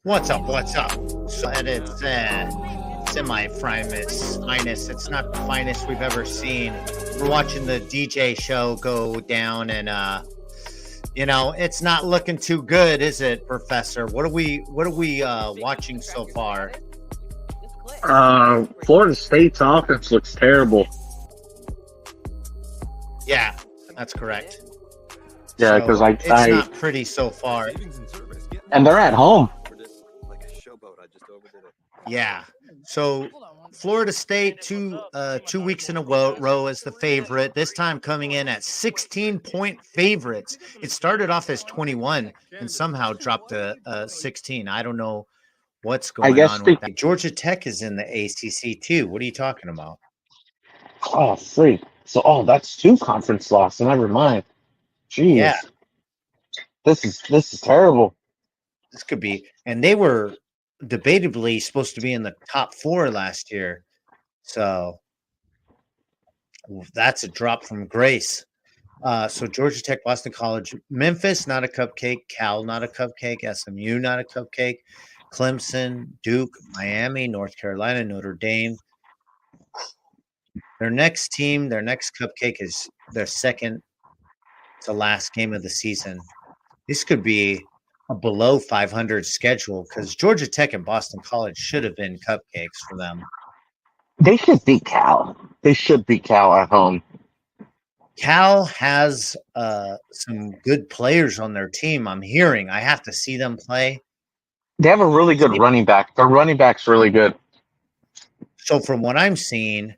What's up? What's up? So it's semi-finest. It's not the finest we've ever seen. We're watching the DJ show go down, and it's not looking too good, is it, Professor? What are we watching so far? Florida State's offense looks terrible. Yeah, that's correct. Yeah, because it's not pretty so far. And they're at home. Yeah. So Florida State two weeks in a row as the favorite. This time coming in at 16-point favorites. It started off as 21 and somehow dropped to 16. I don't know what's going on with that. Georgia Tech is in the ACC too. What are you talking about? Oh, freak. So, that's two conference losses. Never mind. Jeez. Yeah. This is terrible. This could be, and they were debatably supposed to be in the top 4 last year. So that's a drop from grace. So Georgia Tech, Boston College, Memphis, not a cupcake. Cal, not a cupcake. SMU, not a cupcake. Clemson, Duke, Miami, North Carolina, Notre Dame. Their next cupcake is their second to last game of the season. This could be a below 500 schedule because Georgia Tech and Boston College should have been cupcakes for them. They should beat Cal. They should beat Cal at home. Cal has some good players on their team. I'm hearing. I have to see them play. They have a really good running back. Their running back's really good. So from what I'm seeing,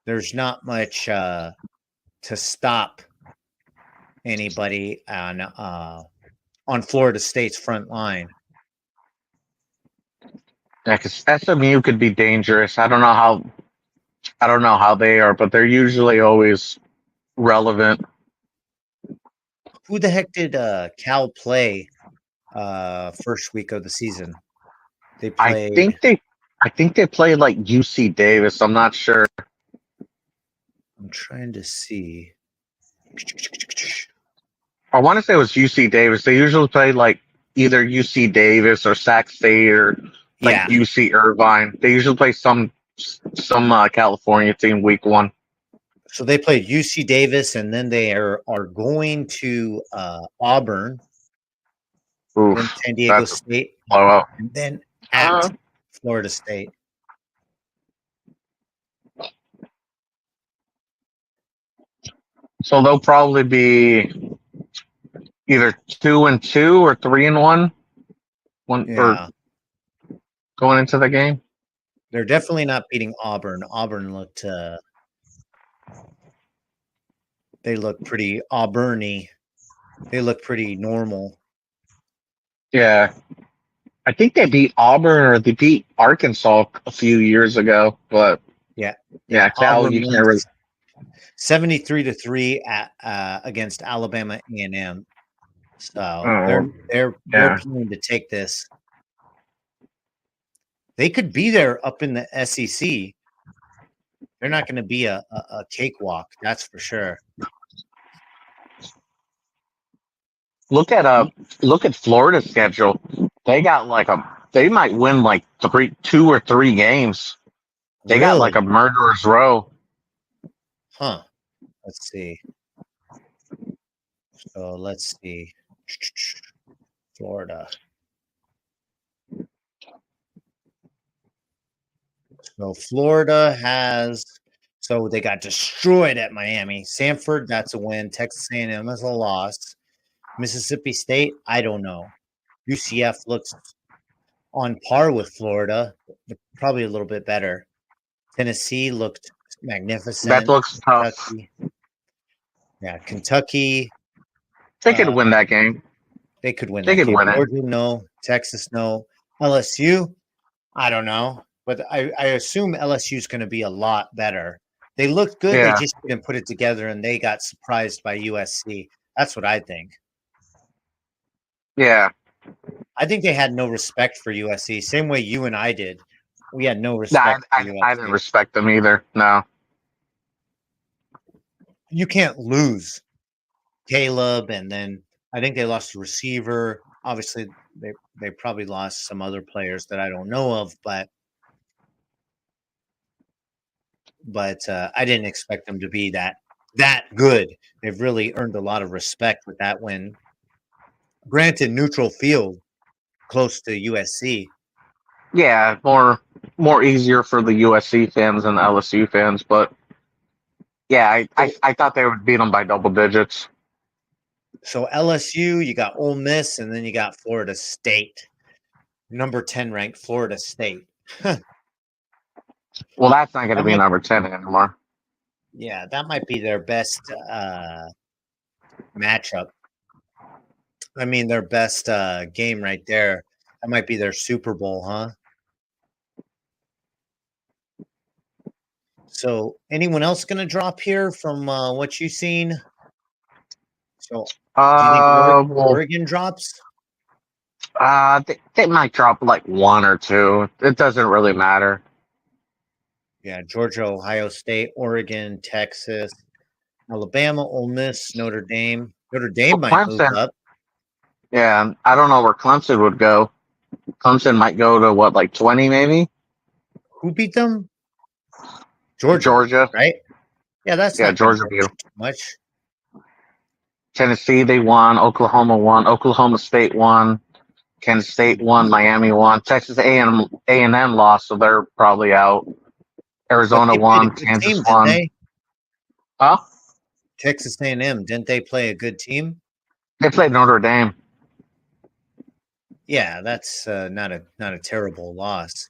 there's not much to stop anybody on Florida State's front line. Yeah, because SMU could be dangerous. I don't know how they are, but they're usually always relevant. Who the heck did Cal play first week of the season? They played. I think they played like UC Davis. I'm not sure. I'm trying to see. I want to say it was UC Davis. They usually play like either UC Davis or Sac State or UC Irvine. They usually play some California team week 1. So they played UC Davis, and then they are going to Auburn, then San Diego State, and then at Florida State. So they'll probably be either 2-2 or 3-1. Or going into the game. They're definitely not beating Auburn. Auburn looked they look pretty Auburn-y. They look pretty normal. Yeah. I think they beat Auburn or they beat Arkansas a few years ago, but yeah, Cal, you can't really 73-3 against Alabama A&M. So they're planning to take this. They could be there up in the SEC. They're not going to be a cakewalk, that's for sure. Look at Florida's schedule. They got they might win like 2 or 3 games. They got like a murderer's row. Huh. Let's see. So let's see. Florida. So Florida they got destroyed at Miami. Samford, that's a win. Texas A&M is a loss. Mississippi State, I don't know. UCF looks on par with Florida, probably a little bit better. Tennessee looked magnificent. That looks tough. Kentucky. They could win that game. They could win. They could win it. Georgia, no. Texas, no. LSU, I don't know. But I assume LSU is going to be a lot better. They looked good. Yeah. They just didn't put it together, and they got surprised by USC. That's what I think. Yeah. I think they had no respect for USC. Same way you and I did. We had no respect for USC. I didn't respect them either. No. You can't lose Caleb, and then I think they lost a receiver. Obviously, they probably lost some other players that I don't know of, but I didn't expect them to be that good. They've really earned a lot of respect with that win. Granted, neutral field close to USC. Yeah, more easier for the USC fans than the LSU fans, but yeah, I thought they would beat them by double digits. So LSU, you got Ole Miss, and then you got Florida State, number 10 ranked Florida State. Well, that's not going to be number 10 anymore. Yeah, that might be their best matchup. I mean, their best game right there. That might be their Super Bowl, huh? So, anyone else going to drop here from what you've seen? So, do you think Oregon drops? They might drop like one or two. It doesn't really matter. Yeah, Georgia, Ohio State, Oregon, Texas, Alabama, Ole Miss, Notre Dame. Notre Dame might move up. Yeah, I don't know where Clemson would go. Clemson might go to what, like 20 maybe? Who beat them? Georgia, right? Yeah, that's not Georgia beat them. Too much. Tennessee, they won. Oklahoma won. Oklahoma State won. Kansas State won. Miami won. Texas A&M lost, so they're probably out. Arizona won. Kansas won. Huh? Texas A&M, didn't they play a good team? They played Notre Dame. Yeah, that's not a terrible loss.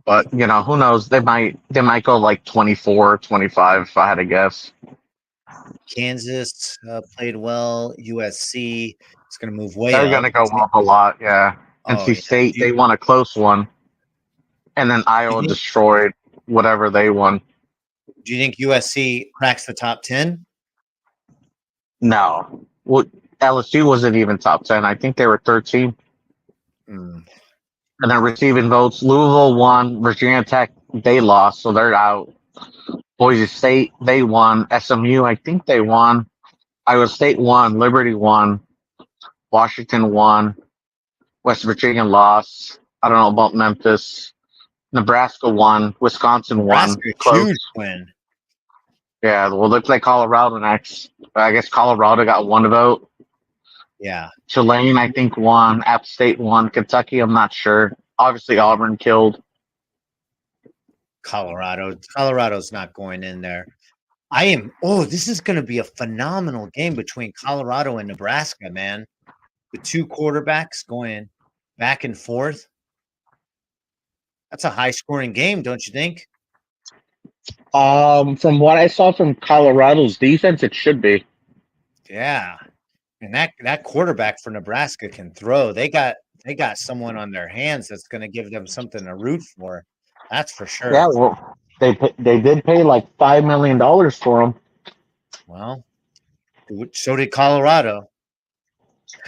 But, who knows? They might go like 24, 25, if I had to guess. Kansas played well. USC is going to move way They're up. going to go up a lot, yeah. NC State, they won a close one. And then Iowa destroyed whatever they won. Do you think USC cracks the top 10? No. Well, LSU wasn't even top 10. I think they were 13. And then receiving votes, Louisville won. Virginia Tech, they lost, so they're out. Boise State, they won. SMU, I think they won. Iowa State won. Liberty won. Washington won. West Virginia lost. I don't know about Memphis. Nebraska won. Wisconsin won. Huge win. Yeah, well, they play Colorado next. I guess Colorado got one vote. Yeah. Tulane, I think, won. App State won. Kentucky, I'm not sure. Obviously, Auburn killed. Colorado's not going in there. This is going to be a phenomenal game between Colorado and Nebraska, man. The two quarterbacks going back and forth. That's a high-scoring game, don't you think? From what I saw from Colorado's defense, it should be. Yeah. And that quarterback for Nebraska can throw. They got someone on their hands that's going to give them something to root for. That's for sure. Yeah, well, they did pay like $5 million for him. Well, so did Colorado.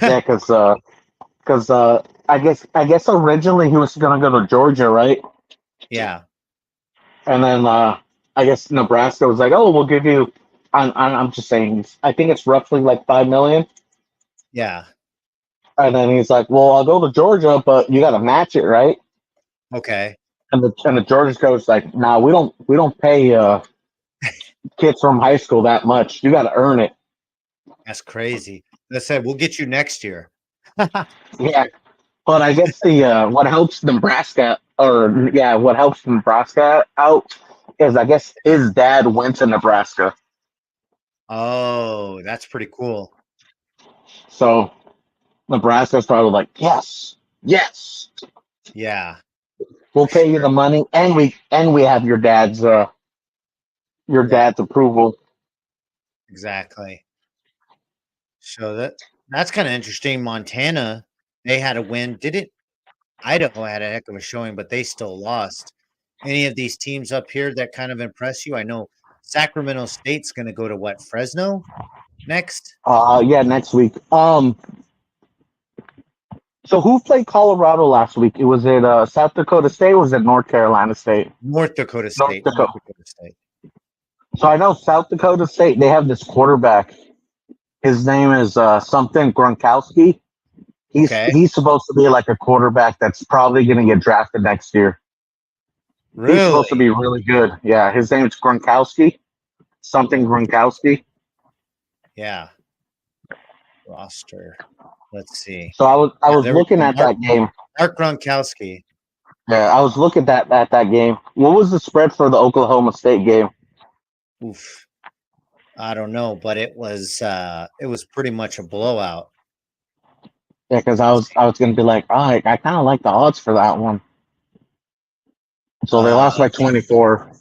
Yeah, because I guess originally he was going to go to Georgia, right? Yeah. And then I guess Nebraska was like, "Oh, we'll give you." I'm just saying. I think it's roughly like $5 million. Yeah. And then he's like, "Well, I'll go to Georgia, but you got to match it, right?" Okay. And the Georgia coach like, "Nah, we don't pay kids from high school that much. You got to earn it." That's crazy. They said, "We'll get you next year." Yeah, but I guess what helps Nebraska out is I guess his dad went to Nebraska. Oh, that's pretty cool. So Nebraska's probably like, yes. Yeah. We'll pay you the money, and we have your dad's approval. Exactly. So that's kind of interesting. Montana, they had a win. Idaho had a heck of a showing, but they still lost. Any of these teams up here that kind of impress you? I know Sacramento State's going to go to what, Fresno next? Yeah, next week. So who played Colorado last week? Was it South Dakota State or was it North Carolina State? North Dakota State. North Dakota State. So I know South Dakota State, they have this quarterback. His name is something Gronkowski. Okay. He's supposed to be like a quarterback that's probably going to get drafted next year. He's supposed to Really? be really good. Yeah, his name's Gronkowski. Something Gronkowski. Yeah. Roster. Let's see. So I Yeah, was there we looking go. at that game. Mark Gronkowski. Yeah, I was looking at that game. What was the spread for the Oklahoma State game? Oof. I don't know, but it was pretty much a blowout. Yeah, because I was going to be like, oh, I kind of like the odds for that one. So they lost by 24.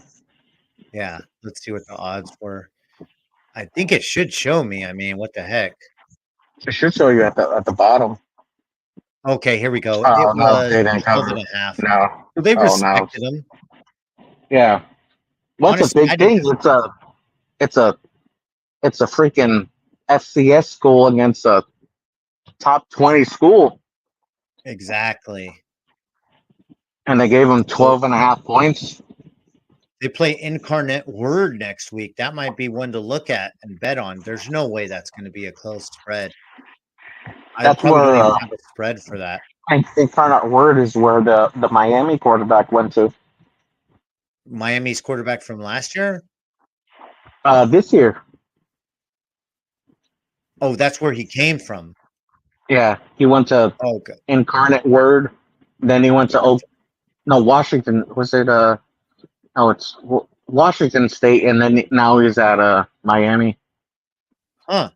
Yeah, let's see what the odds were. I think it should show me. I mean, what the heck? It should show you at the bottom. Okay, here we go. It Oh no, was they didn't 12 cover. and a half. No. So they Oh no. respected him. Yeah. What's a Honestly, I big didn't. thing? It's a freaking FCS school against a top 20 school, Exactly. and they gave them So 12 and a half points. they play Incarnate Word next week. That might be one to look at and bet on. There's no way that's going to be a close spread. I That's probably don't where even have a spread for that. I think Incarnate Word is where the Miami quarterback went to Miami's quarterback from last year. this year. Oh, that's where he came from. Yeah, he went to Oh, okay. Incarnate Word. Then he went to Washington. Was it no, it's Washington State, and then now he's at Miami. Huh.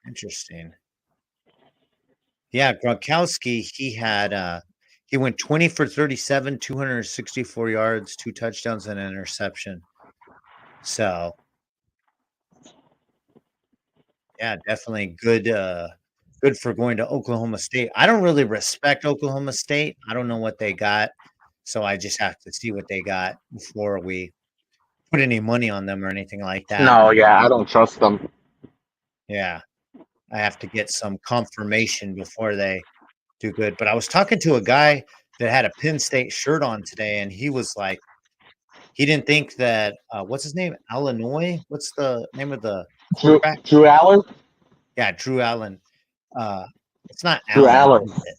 Interesting. Yeah, Gronkowski, he went 20 for 37, 264 yards, 2 touchdowns, and an interception. So yeah, definitely good for going to Oklahoma State. I don't really respect Oklahoma State. I don't know what they got. So I just have to see what they got before we put any money on them or anything like that. No, yeah, I don't trust them. Yeah. I have to get some confirmation before they do good. But I was talking to a guy that had a Penn State shirt on today, and he was like, he didn't think that what's his name? Illinois? What's the name of the quarterback? Drew Allen. Yeah, Drew Allen. It's not Drew Allen. Aller. Is it?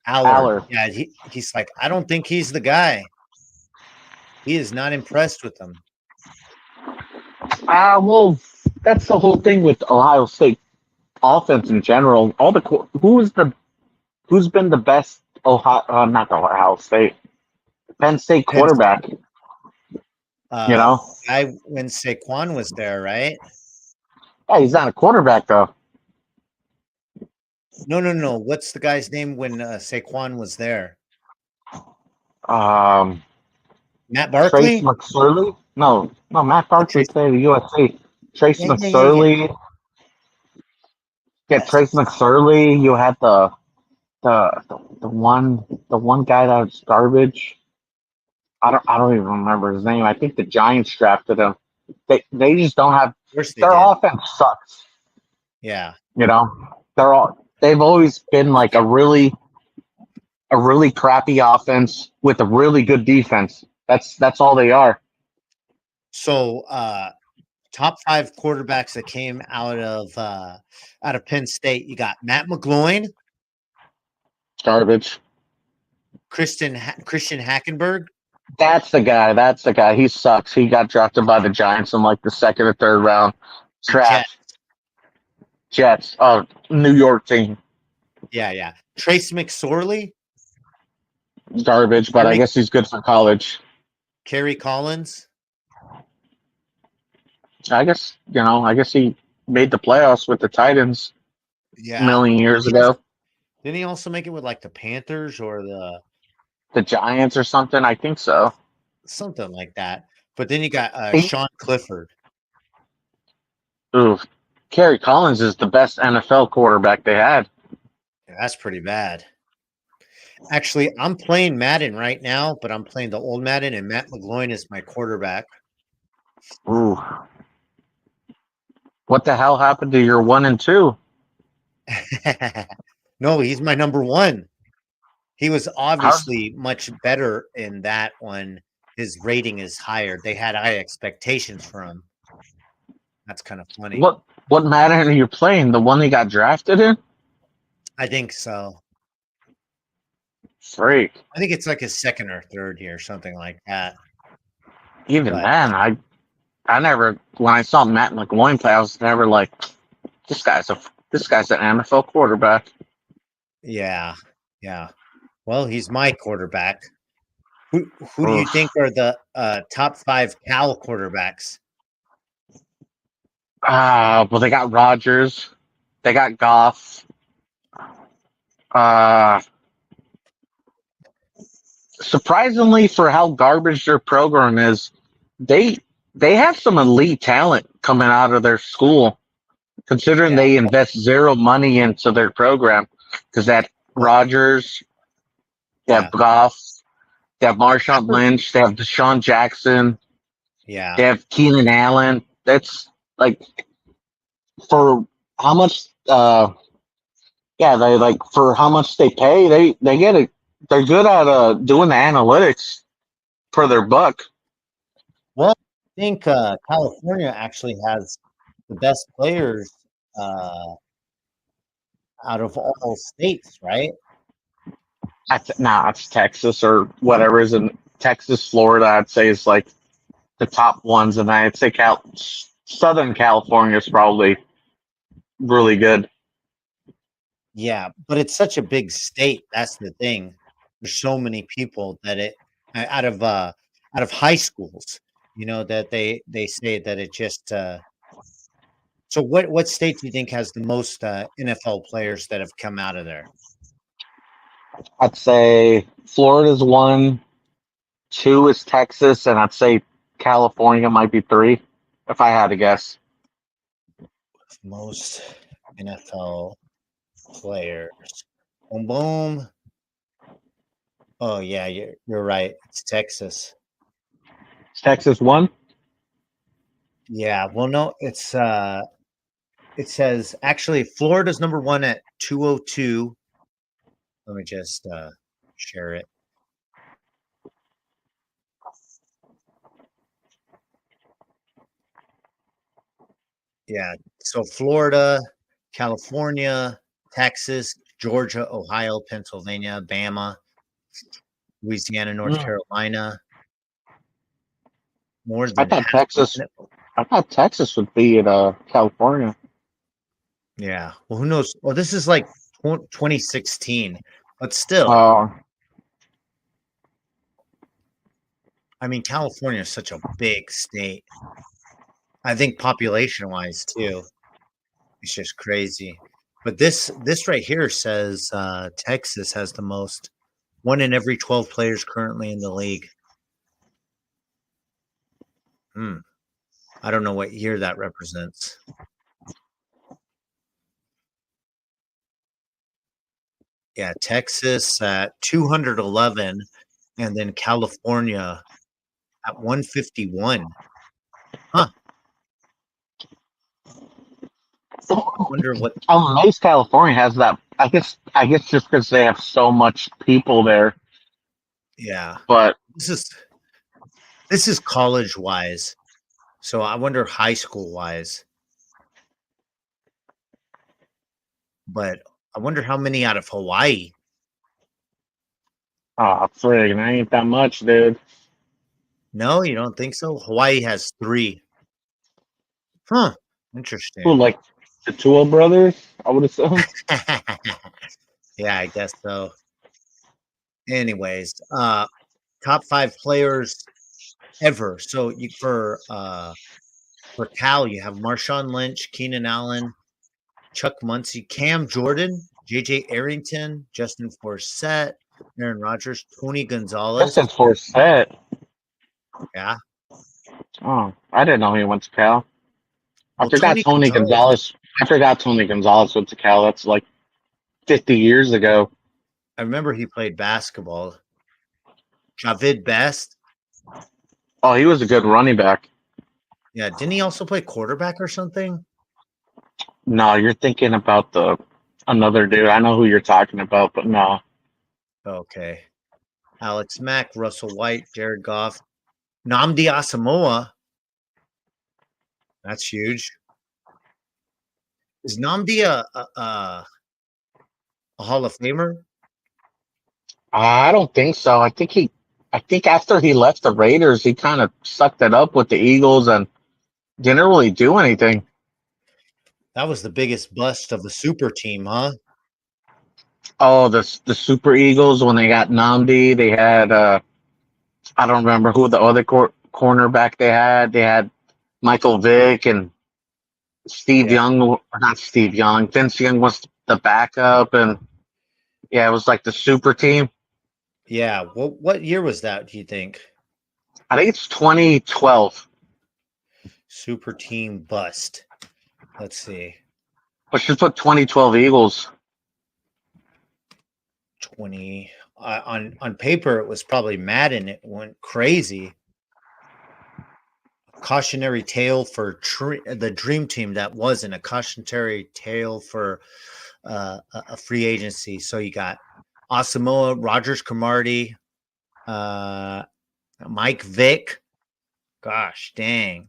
Aller. Yeah, he's like, I don't think he's the guy. He is not impressed with them. Well, that's the whole thing with Ohio State offense in general. Who's been the best not the Ohio State, Penn State Penn quarterback? You know, guy when Saquon was there, right? yeah, he's not a quarterback though. No. What's the guy's name when Saquon was there? Matt Trace Barkley? McSorley? No, Matt Barkley played at USC. Trace Yeah. McSorley. Yeah, Yes. Trace McSorley. You had the one guy that was garbage. I don't even remember his name. I think the Giants drafted him. They just don't have Of course they their did. offense sucks. Yeah. You know, they've always been like a really crappy offense with a really good defense. That's all they are. So top 5 quarterbacks that came out of Penn State, you got Matt McGloin, Garbage. Christian Hackenberg. That's the guy. He sucks. He got drafted by the Giants in like the second or third round. Trash. Jets. Oh, New York team. Yeah. Trace McSorley. Garbage, but I guess he's good for college. Kerry Collins. I guess he made the playoffs with the Titans a million years ago. Didn't he also make it with like the Panthers or the Giants or something? I think so. Something like that. But then you got Sean Clifford. Ooh, Kerry Collins is the best NFL quarterback they had. Yeah, that's pretty bad. Actually, I'm playing Madden right now, but I'm playing the old Madden, and Matt McGloin is my quarterback. Ooh. What the hell happened to your 1 and 2? No, he's my number 1. He was obviously much better in that one. His rating is higher. They had high expectations for him. That's kind of funny. What Madden are you playing? The one they got drafted in? I think so. Freak. I think it's like a second or third year, something like that. Even But then, I never when I saw Matt McGloin play, I was never like, this guy's an NFL quarterback. yeah, yeah. Well, he's my quarterback. Who do you Oof. think are the top 5 Cal quarterbacks? Well, they got Rodgers, they got Goff. Uh, Surprisingly, for how garbage their program is, they they have some elite talent coming out of their school. Considering Yeah. they invest zero money into their program, because that Well, Rodgers, they have yeah. Goff, they have Marshawn After, Lynch, they have Deshaun Jackson, yeah. they have Keenan Allen. That's like for how much yeah, they like for how much they pay, they get it. They're good at doing the analytics for their buck. Well, I think California actually has the best players uh, out of all states, right? Nah, it's Texas or whatever is in Texas, Florida. I'd say is like the top ones, and I'd say Southern California is probably really good. Yeah, but it's such a big state. That's the thing. There's so many people that it out of out of high schools, that they say that it just so what state do you think has the most NFL players that have come out of there? I'd say Florida's one, two is Texas, and I'd say California might be three, if I had to guess. Most NFL players. Boom boom. Oh yeah, you're right. It's Texas. Is Texas one? Yeah, well no, it says actually Florida's number 1 at 202. Let me just share it. Yeah. So Florida, California, Texas, Georgia, Ohio, Pennsylvania, Bama, Louisiana, North Mm. Carolina, more I than thought half the Texas. I thought Texas would be in California. yeah. Well, who knows? Well, this is like 2016, but still, Uh, I mean, California is such a big state. I think population wise too, it's just crazy. But this right here says Texas has the most, 1 in every 12 players currently in the league. Hmm. I don't know what year that represents. Yeah, Texas at 211, and then California at 151. Huh. Wonder what. I'm amazed California has that. I guess just because they have so much people there. Yeah, But this is this is college wise. So I wonder high school wise. But I wonder how many out of Hawaii. frig, that ain't that much, dude. No, you don't think so? Hawaii has 3. Huh. Who Interesting. like the Tua brothers? I would assume. Yeah, I guess so. Anyways, top 5 players ever. So you for Cal, you have Marshawn Lynch, Keenan Allen, Chuck Muncie, Cam Jordan, JJ Arrington, Justin Forsett, Aaron Rodgers, Tony Just Gonzalez. in for set. Yeah. Oh, I didn't know he went to Cal. I Well, forgot Tony Tony Gonzalez, Gonzalez. I forgot Tony Gonzalez went to Cal. That's like 50 years ago. I remember he played basketball. Javid Best. Oh, he was a good running back. Yeah. Didn't he also play quarterback or something? No, you're thinking about the another dude. I know who you're talking about, but no. Okay. Alex Mack, Russell White, Jared Goff, Namdi Asamoah. That's huge. Is Namdi a Hall of Famer? I don't think so. I think after he left the Raiders, he kind of sucked it up with the Eagles and didn't really do anything. That was the biggest bust of the super team, huh? Oh, the Super Eagles when they got Namdi, they had I don't remember who the other cornerback they had. They had Michael Vick and Steve Yeah. Young, or not Steve Young. Vince Young was the backup, and yeah, it was like the super team. Yeah. What year was that, do you think? I think it's 2012. Super team bust. Let's see. Let's just put 2012 Eagles. 20 on paper it was probably Madden. It went crazy. Cautionary tale for the dream team that wasn't a cautionary tale for a free agency. So you got Asamoah, Rogers Cromartie, Mike Vick. Gosh, dang.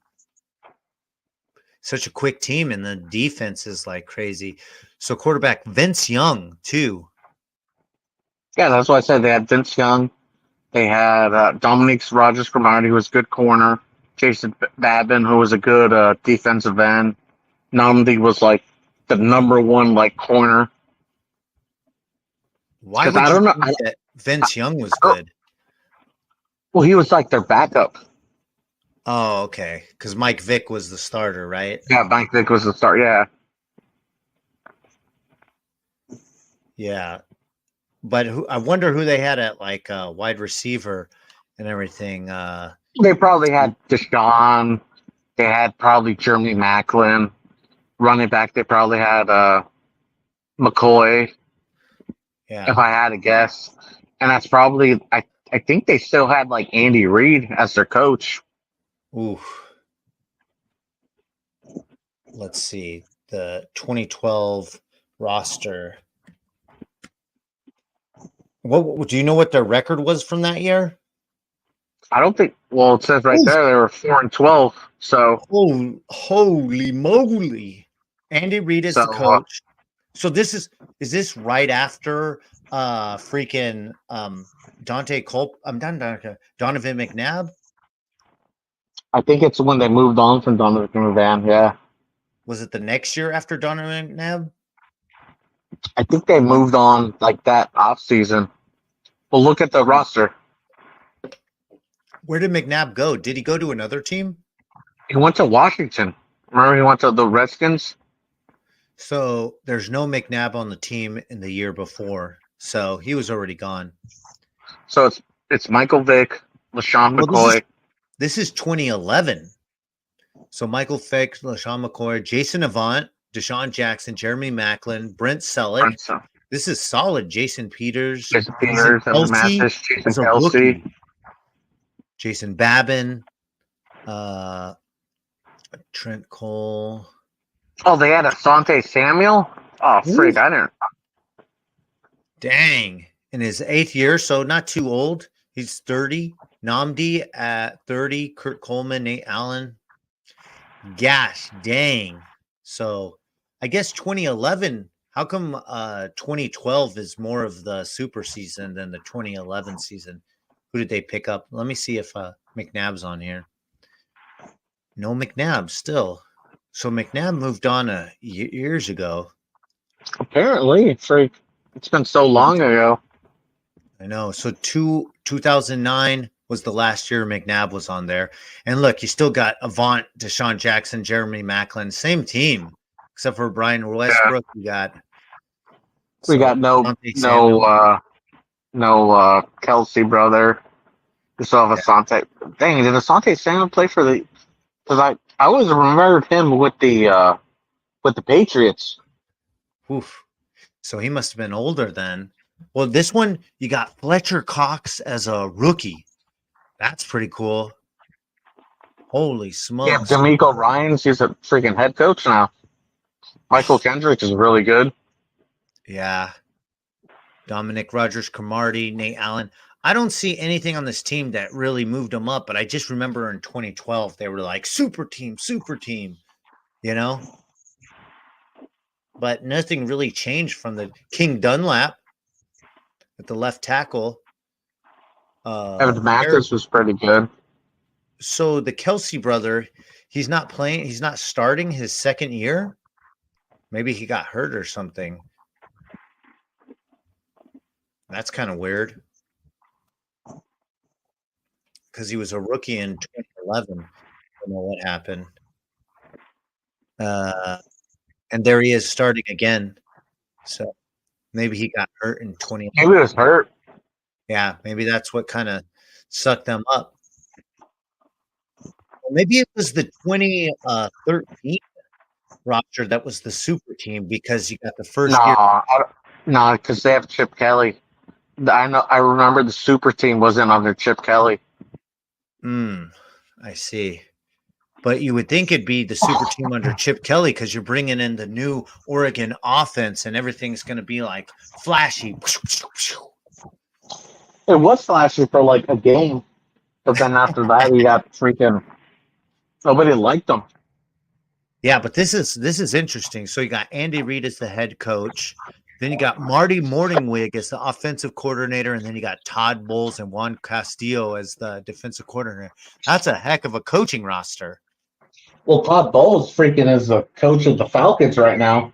Such a quick team, and the defense is like crazy. So quarterback Vince Young, too. Yeah, that's why I said they had Vince Young. They had Dominique Rogers Cromartie, who was a good corner. Jason Babin, who was a good defensive end. Namdi was like the number one like corner. Why Because would I you don't know. think that Vince Young was I don't- good? well, he was like their backup. Oh, okay. Because Mike Vick was the starter, right? Yeah, Mike Vick was the start. Yeah, Yeah. But I wonder who they had at like wide receiver and everything. they probably had Deshaun. They had probably Jeremy Macklin. Running back, they probably had McCoy, Yeah. if I had to guess. And that's probably I think they still had like Andy Reid as their coach. Ooh. Let's see. The 2012 roster. What do you know what their record was from that year? I don't think. Well, it says right Oof. there they were 4-12. So Oh, holy moly. Andy Reid is so the coach. So is this right after freaking Dante Culp I'm done Donovan McNabb? I think it's when they moved on from Donovan McNabb. Yeah, Was it the next year after Donovan McNabb? I think they moved on like that off season. Well, look at the roster. Where did McNabb go? Did he go to another team? He went to Washington. Remember, he went to the Redskins. So there's no McNabb on the team in the year before. So he was already gone. So it's Michael Vick, LaShawn Well, McCoy. this is 2011. So Michael Vick, LaShawn McCoy, Jason Avant, Deshaun Jackson, Jeremy Macklin, Brent Selleck. This is solid. Jason Peters, Jason Peters, and Mathis, Jason as a Kelsey. rookie. Jason Babin, Trent Cole. Oh, they had Asante Samuel. Oh, freak! I didn't. Dang. In his 8th year, so not too old. He's 30. Namdi at 30. Kurt Coleman, Nate Allen. Gosh, dang. So I guess 2011. How come 2012 is more of the super season than the 2011 season? Who did they pick up? Let me see if McNabb's on here. No McNabb still. So McNabb moved on years ago. Apparently, freak. It's been so long ago. I know. So 2009 was the last year McNabb was on there. And look, you still got Avant, Deshaun Jackson, Jeremy Macklin, same team, except for Brian Westbrook. Yeah. We got no Kelsey brother. We still have Asante. Dang, did Asante Samuel play for the? Because I always remembered him with the Patriots. Oof. So he must have been older then. Well, this one, you got Fletcher Cox as a rookie. That's pretty cool. Holy smokes. Yeah, D'Amico Ryans, he's a freaking head coach now. Michael Kendricks is really good. Yeah. Dominic Rogers, Cromartie, Nate Allen. I don't see anything on this team that really moved them up, but I just remember in 2012, they were like, super team, you know? but nothing really changed from the King Dunlap at the left tackle. Evan Mathis was pretty good. So the Kelsey brother, he's not playing. He's not starting his second year. Maybe he got hurt or something. That's kind of weird. Because he was a rookie in 2011. I don't know what happened. And there he is starting again. So maybe he got hurt in 2011. Maybe he was hurt. Yeah, maybe that's what kind of sucked them up. Maybe it was the 2013 roster that was the super team because you got the first year. No, because they have Chip Kelly. I remember the super team wasn't under Chip Kelly. I see. But you would think it'd be the super team under Chip Kelly because you're bringing in the new Oregon offense and everything's going to be like flashy. It was flashy for like a game, but then after that, you got freaking nobody liked them. Yeah, but this is interesting. So you got Andy Reid as the head coach. Then you got Marty Morningwig as the offensive coordinator, and then you got Todd Bowles and Juan Castillo as the defensive coordinator. That's a heck of a coaching roster. Well, Todd Bowles freaking is the coach of the Falcons right now.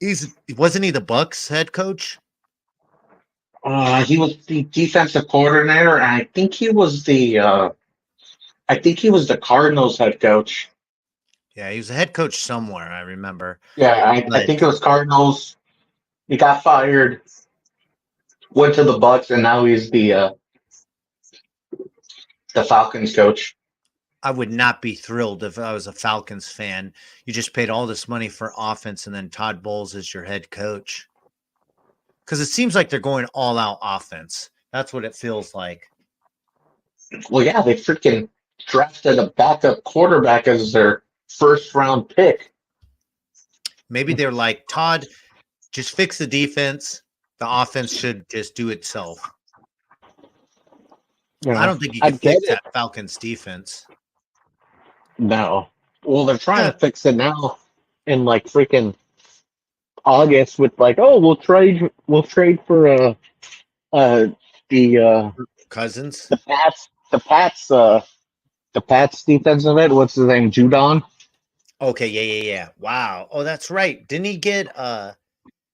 Wasn't he the Bucs head coach? He was the defensive coordinator, and I think he was the Cardinals head coach. Yeah, he was a head coach somewhere, I remember. Yeah, I think it was Cardinals. He got fired, went to the Bucs, and now he's the Falcons coach. I would not be thrilled if I was a Falcons fan. You just paid all this money for offense, and then Todd Bowles is your head coach. Because it seems like they're going all out offense. That's what it feels like. Well, yeah, they freaking drafted a backup quarterback as their first round pick. Maybe they're like, Todd, just fix the defense. The offense should just do itself. I don't think you can fix that Falcons defense. No. Well, they're trying to fix it now in like freaking August with like, oh, we'll trade for the Cousins. The Pats defensive end. What's his name? Judon. Okay, yeah. Wow. Oh, that's right. Didn't he get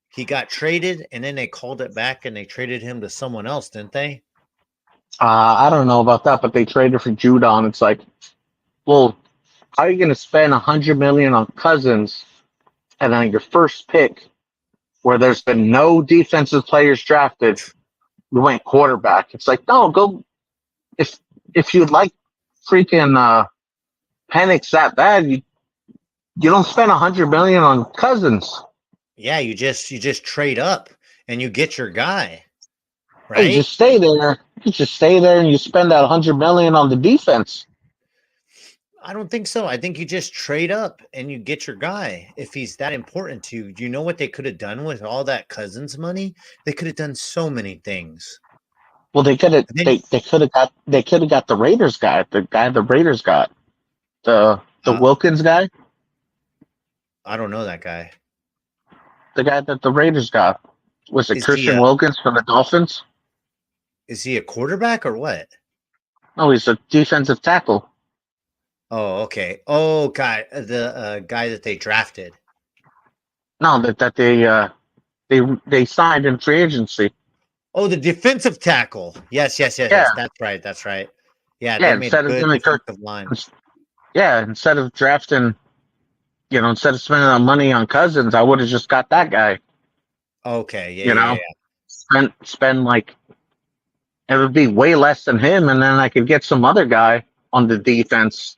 he got traded and then they called it back and they traded him to someone else, didn't they? I don't know about that, but they traded for Judon. It's like, well, how are you going to spend $100 million on Cousins and then your first pick, where there's been no defensive players drafted, you went quarterback? It's like, no, go if you like freaking Penix that bad, you don't spend $100 million on Cousins. Yeah, you just trade up and you get your guy. Right? You just stay there. You just stay there and you spend that $100 million on the defense. I don't think so. I think you just trade up and you get your guy if he's that important to you. Do you know what they could have done with all that Cousins money? They could have done so many things. Well, they could have got the Raiders guy, the Raiders got. The Wilkins guy? I don't know that guy. The guy that the Raiders got. Was it Christian Wilkins from the Dolphins? Is he a quarterback or what? No, he's a defensive tackle. Oh, okay. Oh, God, the guy that they drafted. No, that they signed in free agency. Oh, the defensive tackle. Yes. Yeah. That's right. Yeah, they made a good defensive line. Yeah, instead of drafting, instead of spending our money on Cousins, I would have just got that guy. Okay, yeah. Spend like, it would be way less than him, and then I could get some other guy on the defense,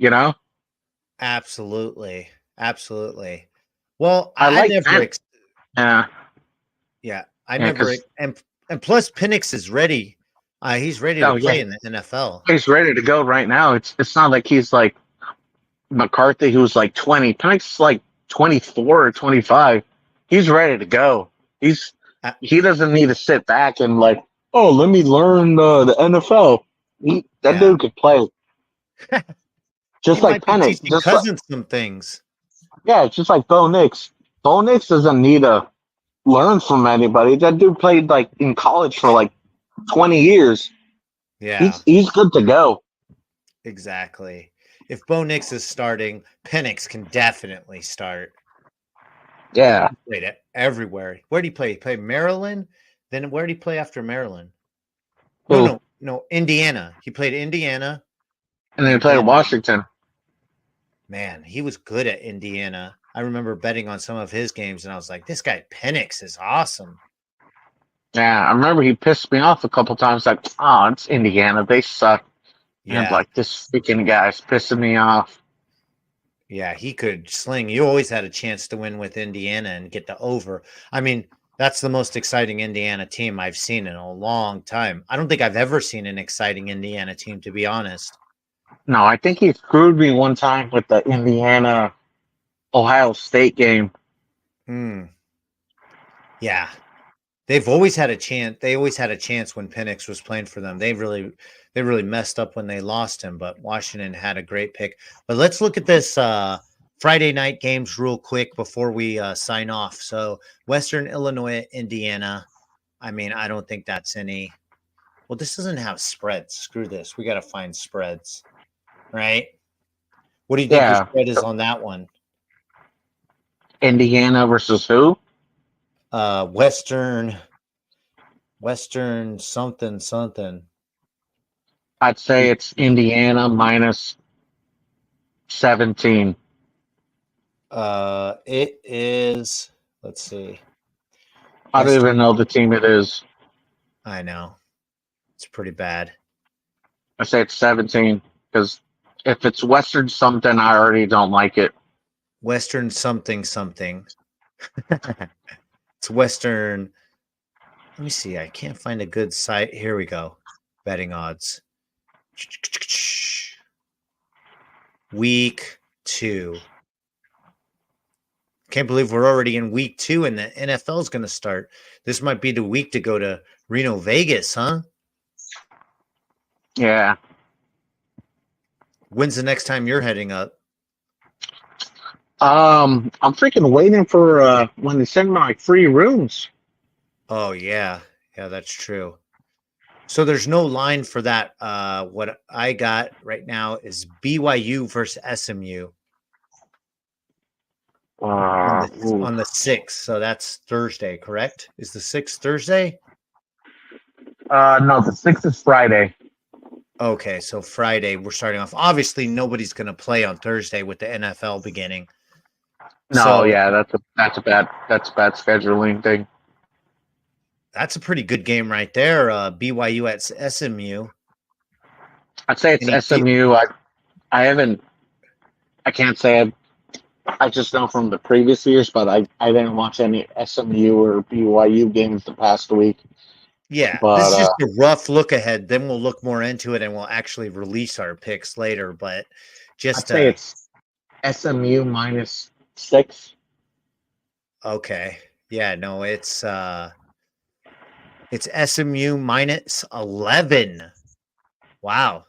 Absolutely. Well, I like never. Yeah, I never. And plus, Penix is ready. He's ready to play in the NFL. He's ready to go right now. It's not like he's like McCarthy, who's like 20. Penix is like 24 or 25. He's ready to go. He doesn't need to sit back and like, oh, let me learn the NFL. That dude could play. Just like Penix. Cousins some things. Yeah, it's just like Bo Nix. Bo Nix doesn't need to learn from anybody. That dude played like in college for like 20 years. Yeah, He's good to go. exactly. If Bo Nix is starting, Penix can definitely start. Yeah. Played it everywhere. Where did he play? He played Maryland. Then where did he play after Maryland? No, Who? no, no. Indiana. He played Indiana, And then he and played at then Washington. man, he was good at Indiana. I remember betting on some of his games, and I was like, this guy Penix is awesome. Yeah, I remember he pissed me off a couple times. Like, oh, it's Indiana. They suck. And I'm Yeah, like, this freaking guy's pissing me off. yeah, he could sling. You always had a chance to win with Indiana and get the over. I mean, that's the most exciting Indiana team I've seen in a long time. I don't think I've ever seen an exciting Indiana team, to be honest. No, I think he screwed me one time with the Indiana Ohio State game. Hmm. Yeah, they've always had a chance. They always had a chance when Penix was playing for them. They really messed up when they lost him, but Washington had a great pick. But let's look at this Friday night games real quick before we sign off. So Western Illinois, Indiana. I mean, I don't think that's any. Well, this doesn't have spreads. Screw this. We got to find spreads, right? What do you think your Yeah. spread is on that one? Indiana versus who? Western something something. I'd say it's Indiana minus 17. It is. Let's see. I don't even Western. know the team it is. I know it's pretty bad. I say it's 17 because if it's Western something, I already don't like it. Western something something. It's Western. Let me see. I can't find a good site. Here we go. Betting odds. Week 2. Can't believe we're already in week 2 and the NFL is going to start. This might be the week to go to Reno, Vegas, huh? Yeah. When's the next time you're heading up? I'm freaking waiting for when they send my free rooms. Oh, yeah. Yeah, that's true. So there's no line for that. What I got right now is BYU versus SMU Ooh. on the 6th. So that's Thursday, correct? Is the 6th Thursday? No, the 6th is Friday. Okay, so Friday we're starting off. Obviously, nobody's going to play on Thursday with the NFL beginning. No, So yeah, that's a bad scheduling thing. that's a pretty good game right there. BYU at SMU. I'd say it's SMU. I haven't. I can't say I just know from the previous years, but I didn't watch any SMU or BYU games the past week. Yeah, this But is just a rough look ahead. Then we'll look more into it and we'll actually release our picks later. But I'd just say it's SMU minus 6. okay. Yeah, no, it's SMU minus 11. Wow.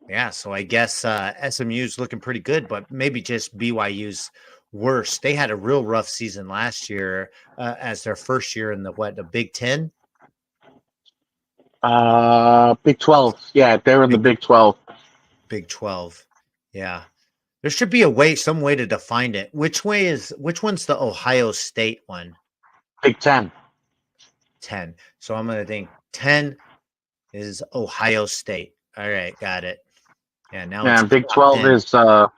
Yeah, so I guess SMU's looking pretty good, but maybe just BYU's worse. They had a real rough season last year as their first year in the Big Ten? Big 12. Yeah, they're in the Big Big 12. Big 12. Yeah. There should be some way to define it. Which one's the Ohio State one? Big 10. 10. So I'm going to think 10 is Ohio State. All right, got it. Yeah, now Yeah, it's Big 12 10. is the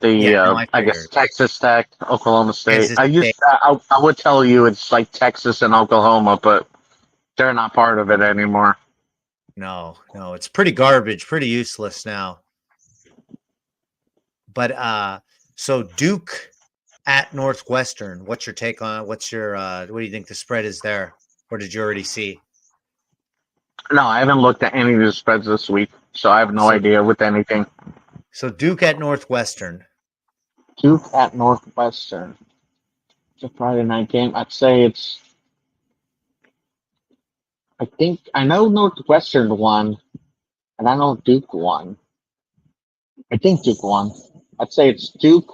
Yeah, no, I I guess figured. Texas Tech, Oklahoma State. Kansas State. I would tell you it's like Texas and Oklahoma, but they're not part of it anymore. No, it's pretty garbage, pretty useless now. But so Duke at Northwestern, what's your take on it? What do you think the spread is there? Or did you already see? No, I haven't looked at any of the spreads this week, so I have no So idea with anything. so Duke at Northwestern. Duke at Northwestern. It's a Friday night game. I'd say it's. I know Northwestern won, and I know Duke won. I think Duke won. I'd say it's Duke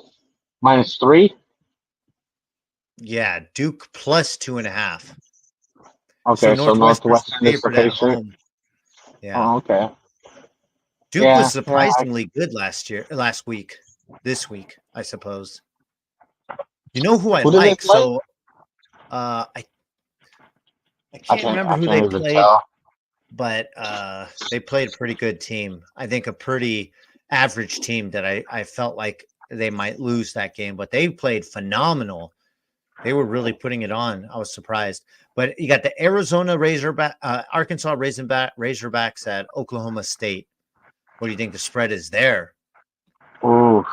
-3. Yeah, Duke plus 2.5. So Okay, so Northwestern's the Northwestern is the favorite at favorite. home. Yeah. Oh, okay. Duke was Yeah, yeah. surprisingly good last week. This week, I suppose. You know who I Who did they like? play? So I can't remember I who they can't even played, tell. but they played a pretty good team. I think a pretty average team that I felt like they might lose that game, but they played phenomenal. They were really putting it on. I was surprised. But you got the Arkansas Razorbacks at Oklahoma State. What do you think the spread is there? Ooh,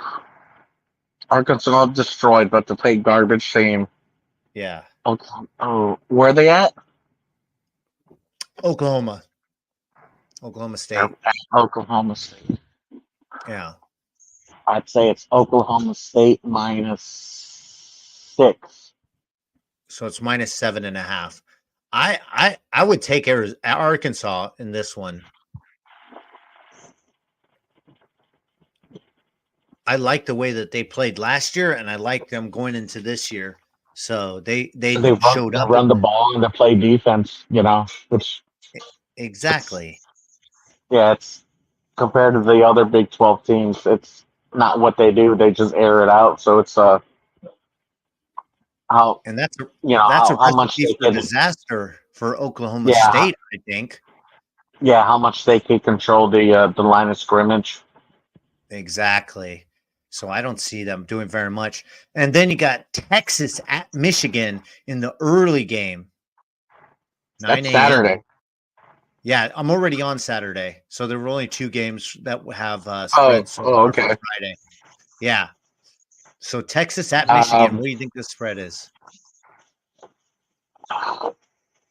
Arkansas destroyed, but to play garbage team. Yeah, Okay. Oh, where are they at? Oklahoma They're State. at Oklahoma State. Yeah. I'd say it's Oklahoma State -6. So it's minus 7.5. I would take Arkansas in this one. I like the way that they played last year, and I like them going into this year. So they showed They up run the ball and they play defense. Which it's exactly, yeah, it's compared to the other Big 12 teams, it's not what they do. They just air it out. So it's how and that's a how much recipe they for can disaster for Oklahoma yeah State. I think how much they can control the line of scrimmage. exactly. So I don't see them doing very much. And then you got Texas at Michigan in the early game, That's 9 a.m. Saturday. Yeah, I'm already on Saturday. So there were only 2 games that have Oh, spreads so far for okay. Friday. Yeah. So Texas at Michigan, Um, what do you think the spread is?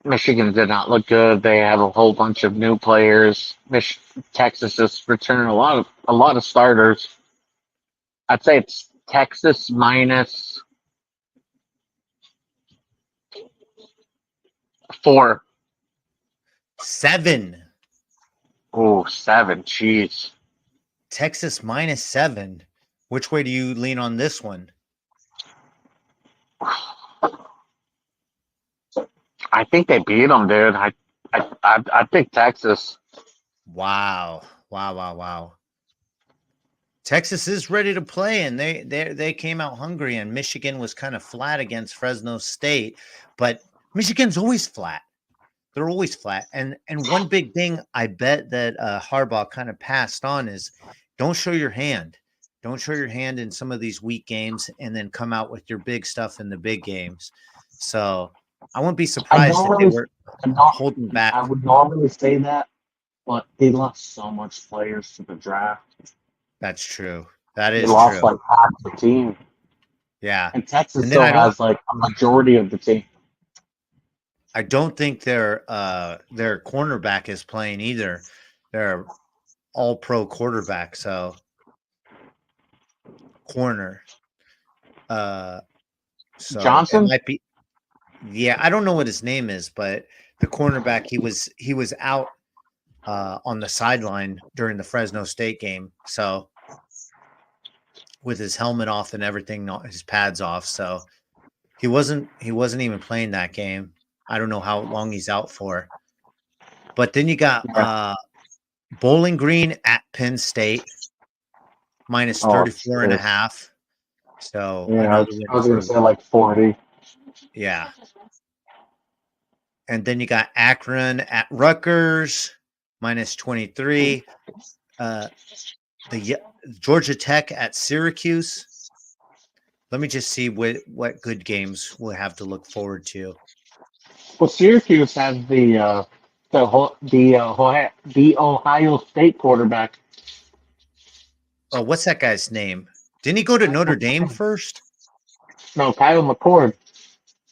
Michigan did not look good. They have a whole bunch of new players. Texas is returning a lot of starters. I'd say it's Texas -4. 7. Oh, 7. Jeez. Texas minus 7. Which way do you lean on this one? I think they beat them, dude. I think Texas. Wow. Wow, wow, wow. Texas is ready to play, and they came out hungry, and Michigan was kind of flat against Fresno State, but Michigan's always flat. They're always flat. And one big thing I bet that Harbaugh kind of passed on is don't show your hand. Don't show your hand in some of these weak games and then come out with your big stuff in the big games. So I wouldn't be I surprised don't if they really. were I don't. holding I back. would normally say that, but they lost so much players to the draft. That's true. That They is lost true. like half the team, Yeah. and Texas And then still has like a majority of the team. I don't think their cornerback is playing either. They're all pro quarterback, so corner. Uh so it Johnson. might be. Yeah, I don't know what his name is, but the cornerback, he was out on the sideline during the Fresno State game. So with his helmet off and everything, his pads off. So he wasn't even playing that game. I don't know how long he's out for. But then you got Yeah. Bowling Green at Penn State minus Oh, 34 and a shit. half. So Yeah. another one I was gonna for say like 40. yeah. And then you got Akron at Rutgers minus 23. Uh, the Georgia Tech at Syracuse. Let me just see what good games we'll have to look forward to. Well, Syracuse has the Ohio State quarterback. Oh, what's that guy's name? Didn't he go to Notre Dame first? No, Kyle McCord.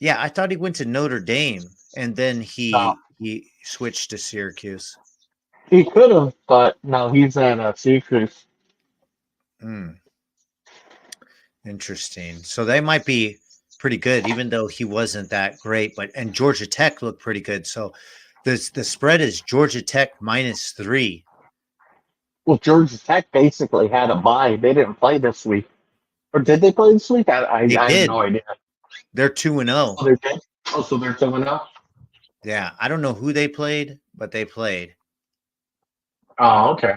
Yeah, I thought he went to Notre Dame and then No, he switched to Syracuse. he could have, but no, he's at Syracuse. Hmm, interesting. So they might be pretty good, even though he wasn't that great. But and Georgia Tech looked pretty good. So the spread is Georgia Tech minus 3. Well, Georgia Tech basically had a bye. They didn't play this week. Or did they play this week? They I have did. no idea. They're 2-0. Oh, they did? Oh, so they're 2-0? Yeah, I don't know who they played, but they played. Oh, okay.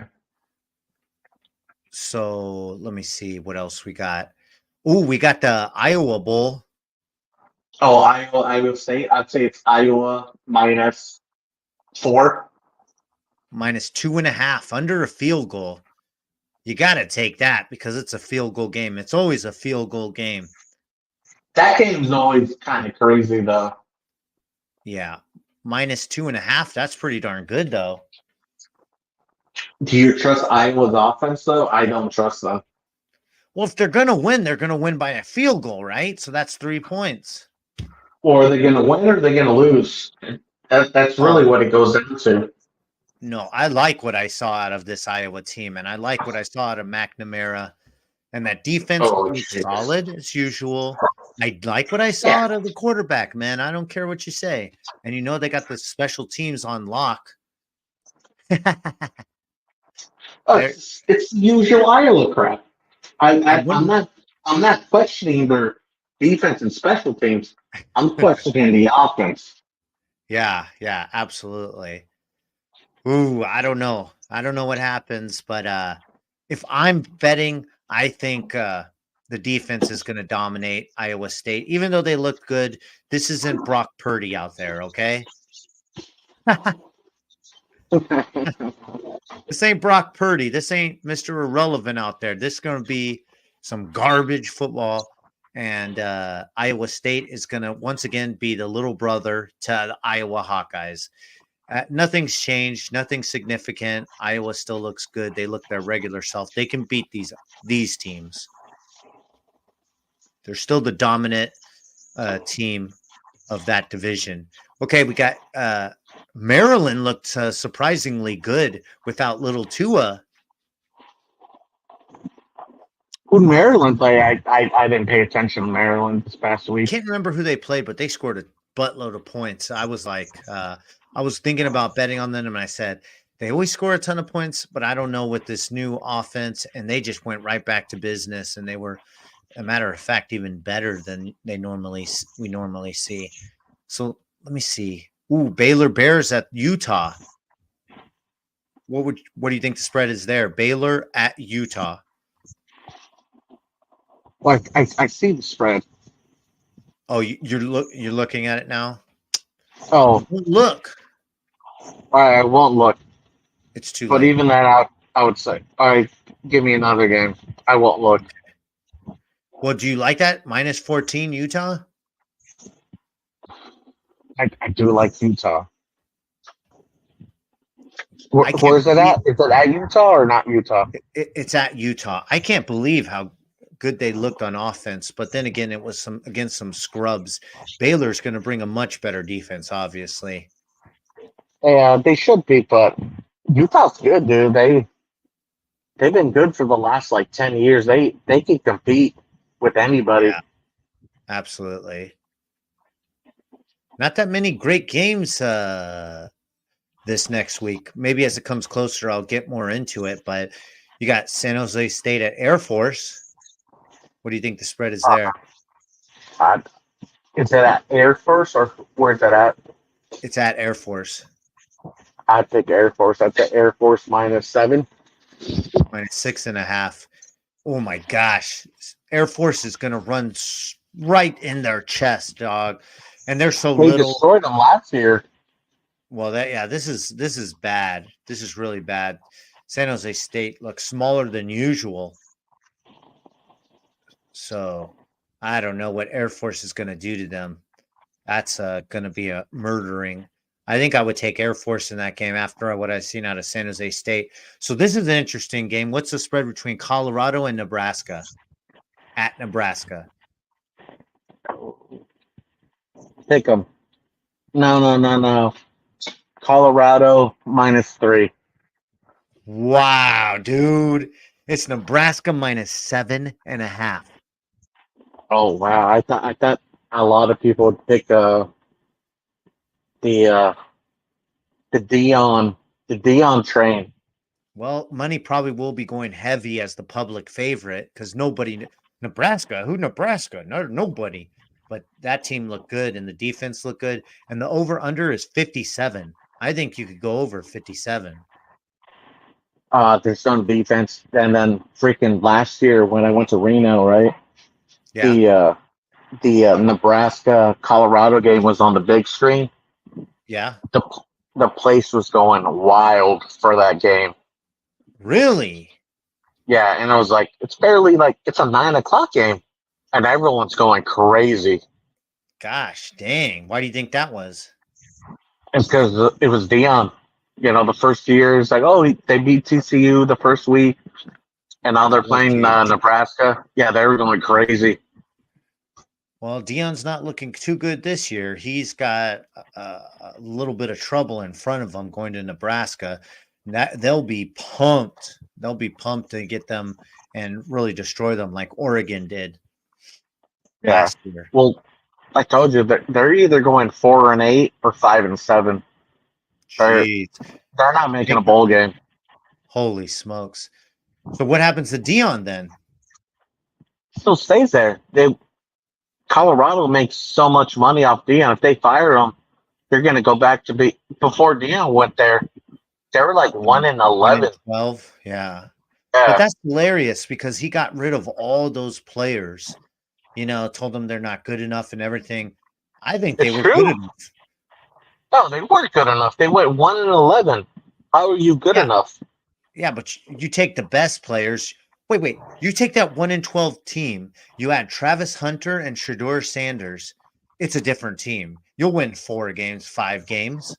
So let me see what else we got. Oh, we got the Iowa Bowl Oh, Iowa State. I'd say it's Iowa -4. minus 2.5 under a field goal. You got to take that because it's a field goal game. It's always a field goal game. That game's always kind of crazy, though. Yeah, minus 2.5. That's pretty darn good, though. Do you trust Iowa's offense, though? I don't trust them. Well, if they're going to win, they're going to win by a field goal, right? So that's 3 points. Or are they going to win or are they going to lose? That's really what it goes down to. No, I like what I saw out of this Iowa team, and I like what I saw out of McNamara. And that defense was solid as usual. I like what I saw out of the quarterback, man. I don't care what you say. And you know they got the special teams on lock. It's usual Iowa crap. I'm not questioning their defense and special teams. I'm questioning the offense. Yeah, absolutely. Ooh, I don't know. I don't know what happens, but if I'm betting, I think the defense is going to dominate Iowa State, even though they look good. This isn't Brock Purdy out there, okay? This ain't Brock Purdy. This ain't Mr. Irrelevant out there. This is going to be some garbage football. And Iowa State is going to once again be the little brother to the Iowa Hawkeyes. Nothing's changed. Nothing significant. Iowa still looks good. They look their regular self. They can beat these teams. They're still the dominant team of that division. Okay, we got Maryland looked surprisingly good without little Tua. Who Maryland play? I didn't pay attention to Maryland this past week. Can't remember who they played, but they scored a buttload of points. I was like, I was thinking about betting on them, and I said they always score a ton of points, but I don't know with this new offense, and they just went right back to business, and they were, a matter of fact, even better than we normally see. So let me see. Ooh, Baylor Bears at Utah. What do you think the spread is there? Baylor at Utah. Well, I see the spread. Oh, you're looking at it now? Oh, look. I won't look. It's too but late. But even that, I would say, all right, give me another game. I won't look. Well, do you like that? Minus 14 Utah? I do like Utah. Where's it at? Is it at Utah or not Utah? It's at Utah. I can't believe how good they looked on offense, but then again, it was against some scrubs. Baylor's going to bring a much better defense, obviously. Yeah, they should be, but Utah's good, dude. They've been good for the last 10 years. They can compete with anybody. Yeah, absolutely. Not that many great games this next week. Maybe as it comes closer, I'll get more into it. But you got San Jose State at Air Force. What do you think the spread is there? Is it at Air Force or where's that at? It's at Air Force. I'd take Air Force. I'd take Air Force -7. -6.5. Oh my gosh. Air Force is going to run right in their chest, dog. And they're so little. They destroyed them last year. Well, this is bad. This is really bad. San Jose State looks smaller than usual. So I don't know what Air Force is going to do to them. That's going to be a murdering. I think I would take Air Force in that game after what I've seen out of San Jose State. So this is an interesting game. What's the spread between Colorado and Nebraska? At Nebraska. Pick them. No. Colorado -3. Wow, dude. It's Nebraska -7.5. Oh wow. I thought a lot of people would pick the Dion train. Well, money probably will be going heavy as the public favorite because Nebraska, who Nebraska? No, nobody. But that team looked good and the defense looked good. And the over under is 57. I think you could go over 57. There's some defense, and then freaking last year when I went to Reno, right? Yeah. The Nebraska Colorado game was on the big screen. Yeah. The the place was going wild for that game. Really? Yeah, and I was like, it's barely like it's a 9 o'clock game, and everyone's going crazy. Gosh, dang. Why do you think that was? It's because it was Dion. You know, the first year is like, oh, they beat TCU the first week, and now That they're was playing huge. Nebraska. Yeah, they were going crazy. Well, Dion's not looking too good this year. He's got a little bit of trouble in front of him going to Nebraska. They'll be pumped. They'll be pumped to get them and really destroy them like Oregon did Yeah. last year. Well, I told you that they're either going 4-8 or 5-7. They're Jeez. they're not making a bowl game. Holy smokes. So what happens to Dion then? Still stays there. Colorado makes so much money off Dion. If they fire him, they're going to go back to be before Dion went there. They were like 1-11. 12. Yeah. But Yeah, that's hilarious because he got rid of all those players, told them they're not good enough and everything. I think they it's were good true. enough. No, they weren't good enough. They went 1-11. How are you good Yeah. enough? Yeah, but you take the best players. Wait. You take that 1-12 team, you add Travis Hunter and Shador Sanders. It's a different team. You'll win 4 games, 5 games.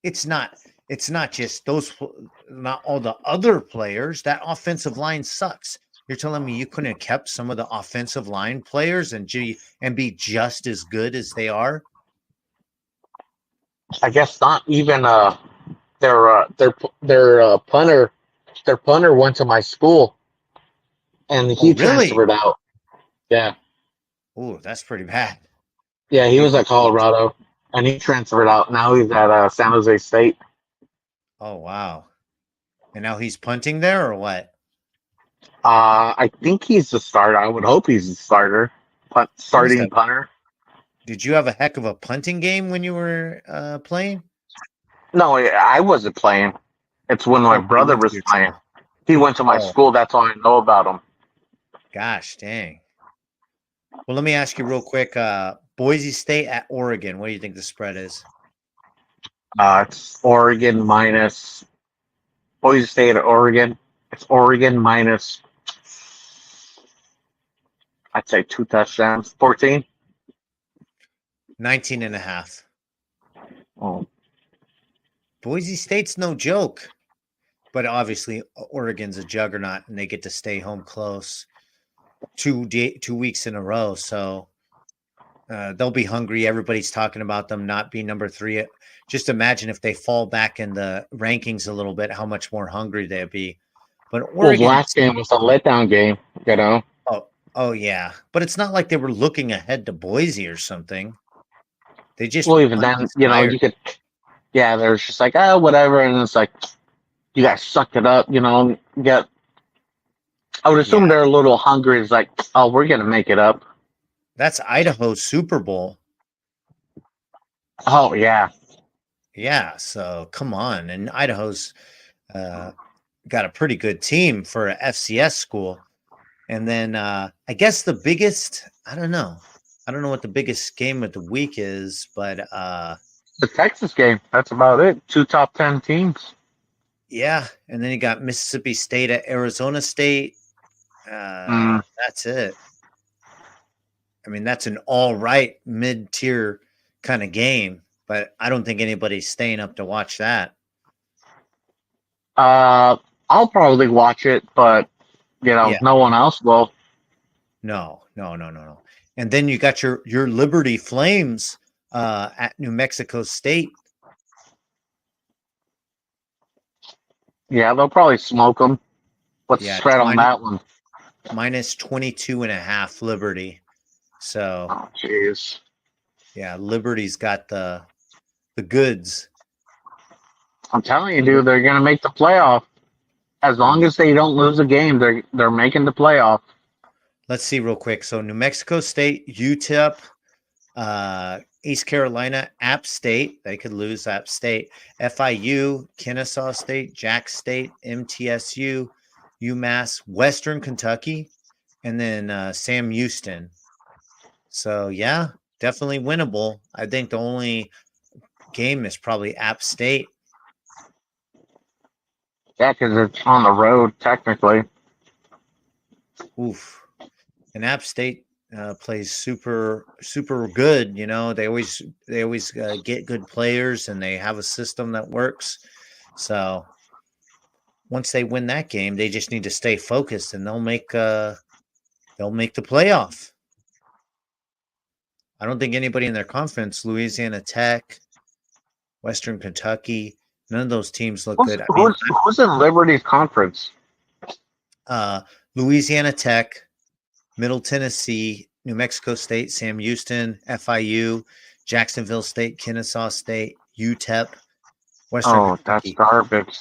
It's not just not all the other players. That offensive line sucks. You're telling me you couldn't have kept some of the offensive line players and be just as good as they are? I guess not even their punter. Their punter went to my school, and Oh, he really? transferred out. Yeah, Oh, that's pretty bad. yeah, he He was was at Colorado, and he transferred out. Now he's at San Jose State. Oh, wow. And now he's punting there or what? I think he's the starter. I would hope he's the starter, You must starting have. punter. Did you have a heck of a punting game when you were playing? No, I wasn't playing. It's when my Oh, he brother went to was your playing. school. He went to my Oh, school. That's all I know about him. gosh, dang. Well, let me ask you real quick. Boise State at Oregon. What do you think the spread is? It's Oregon minus Boise State at Oregon. It's Oregon minus, I'd say 2 touchdowns. 14. 19 and a half. Oh, Boise State's no joke. But obviously, Oregon's a juggernaut, and they get to stay home close 2 weeks in a row. So they'll be hungry. Everybody's talking about them not being number 3. Just imagine if they fall back in the rankings a little bit, how much more hungry they'd be. But well, the Oregon, last game was a letdown game, you know? oh yeah. But it's not like they were looking ahead to Boise or something. They just Well, were even then, uninspired. yeah, there's just like, oh, whatever. And it's like, you guys sucked it up, Get, I would Yeah, assume they're a little hungry. It's like, oh, we're going to make it up. that's Idaho's Super Bowl. Oh, yeah. Yeah, so come on. And Idaho's uh, got a pretty good team for a FCS school. And then I guess the biggest, I don't know. I don't know what the biggest game of the week is, but The Texas game, that's about it. 2 top 10 teams. yeah. And then you got Mississippi State at Arizona State. Mm. That's it. I mean, that's an all right mid-tier kind of game, but I don't think anybody's staying up to watch that. I'll probably watch it, but, Yeah. no one else will. No. And then you got your Liberty Flames at New Mexico State. Yeah, they'll probably smoke them. What's the Yeah, spread on that one? minus 22.5 Liberty. So Oh, jeez. yeah, Liberty's got the goods. I'm telling you, dude, they're gonna make the playoff. As long as they don't lose a game, they're making the playoff. Let's see real quick. So New Mexico State, UTEP, East Carolina, App State. They could lose App State. FIU, Kennesaw State, Jack State, MTSU, UMass, Western Kentucky, and then Sam Houston. So yeah, definitely winnable. I think the only game is probably App State. Yeah, because it's on the road technically. Oof. And App State plays super good. You know, they always get good players, and they have a system that works. So once they win that game, they just need to stay focused, and they'll make the playoff. I don't think anybody in their conference, Louisiana Tech, Western Kentucky, none of those teams look good. I mean, who's in Liberty's conference? Louisiana Tech, Middle Tennessee, New Mexico State, Sam Houston, FIU, Jacksonville State, Kennesaw State, UTEP, Western Kentucky. That's garbage.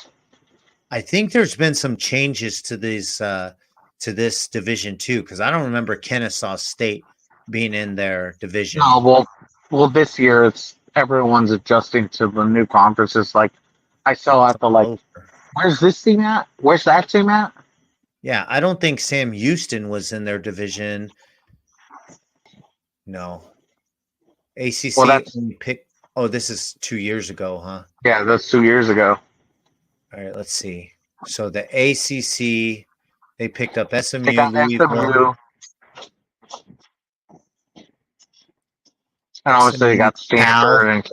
I think there's been some changes to these to this division too, because I don't remember Kennesaw State being in their division. No, well, this year everyone's adjusting to the new conferences. Like I saw at the where's this team at? Where's that team at? Yeah, I don't think Sam Houston was in their division. No. ACC only picked. Oh, this is 2 years ago, huh? Yeah, that's 2 years ago. All right, let's see. So the ACC, they picked up SMU, Louisville. And obviously they got Stanford and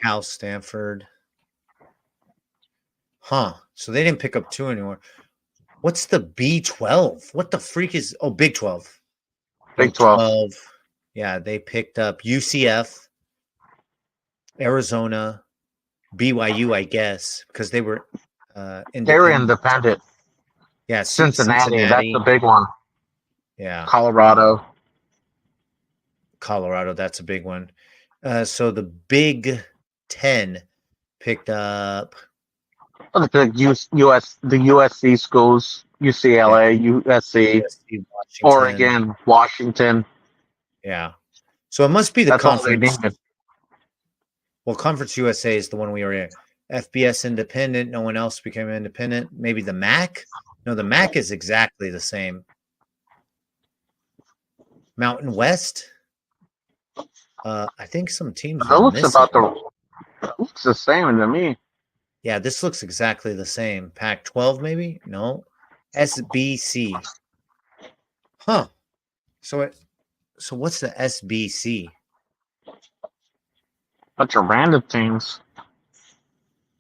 Cal, Stanford. Huh. So they didn't pick up 2 anymore. What's the B12? What the freak is? Oh, Big 12. Big 12. Yeah, they picked up UCF, Arizona, BYU, I guess, because they were independent. They were independent. Yeah, Cincinnati, that's the big one. Yeah. Colorado, that's a big one. So the Big 10 picked up the USC schools, UCLA, USC, Washington. Oregon, Washington. Yeah. So it must be the conference. Well, Conference USA is the one we were in. FBS independent. No one else became independent. Maybe the MAC. No, the MAC is exactly the same. Mountain West. I think some teams. That looks looks the same to me. Yeah, this looks exactly the same. Pac-12, maybe? No. SBC. Huh. So what's the SBC? Bunch of random teams.